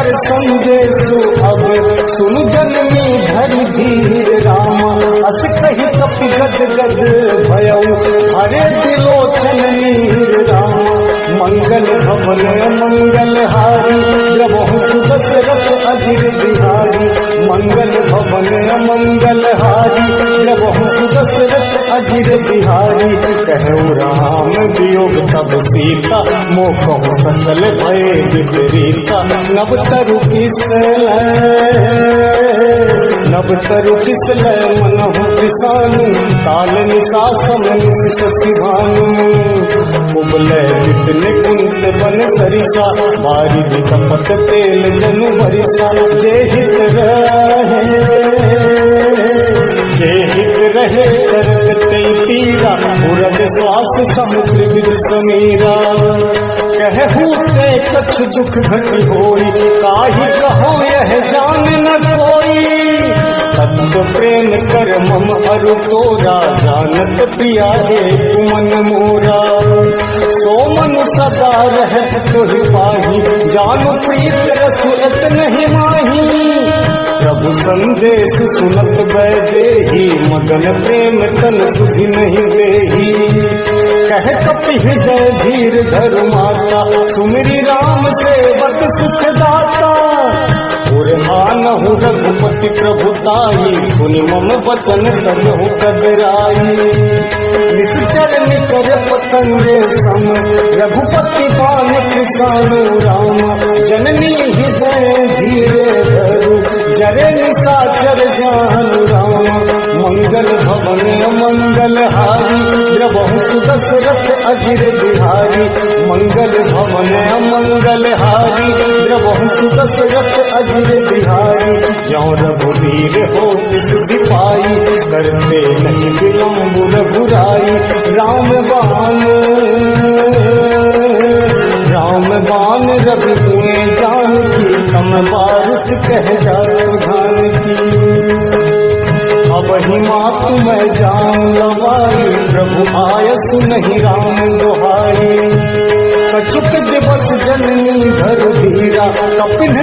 कर संदेश अब सुन जननी धरि धीर राम अस कही कपि गद गद भयउ हरे दिलोचन नीर राम मंगल भवन मंगल हारी द्रवहु सुदशरथ अजिर बिहारी मंगल भवन मंगल हारी द्रवहु सुदशरथ अजिर बिहारी कहु राम वियोग तब सीता मोह सकल भय विपरीता नव तरु किसल मनहु पिसानु काल निशासम निश सिभानु उबलय कितने कुंत बन सरिसा बारिधि कपट तेल जनु बरिसा जे हित रहे करत तई पीरा उरग श्वास समुद्र विद समीरा कहू ते कछ दुख घट होई काहि कहो यह जान न कोई तत्व प्रेम कर मम अरु तोरा जानत प्रिया हे तुमन मोरा सो मनु सदा रहत तुहि पाही जानु प्रीत रसु एत नहीं माही प्रभु संदेश सुनत बैदेही मगन प्रेम तन सुधि नहीं देही कह कपि हृदय धीर धर माता सुमिरी राम सेवक सुख दाता उर्हानहु रघुपति प्रभुताई सुनि मम वचन सजहु कदराई निश्चर निकर पतंगे सम रघुपति बान किसानु राम जननी हृदय धीरे धरु जरे निशाचर जानु राम मंगल भवन मंगल हारी द्रवहु सुदशरथ अजिर बिहारी मंगल भवन मंगल हारी द्रवहु सुदशरथ अजिर बिहारी जौ रघुवीर हो सिद्धि पाई करते नहीं विलंब रघुराई राम बान रवि जानकी कम बारुत कह जात धान की अब ही मात मैं जान लवाई प्रभु आयसु नहीं राम दोहाई कछुक दिवस जननी धर धीरा कपिन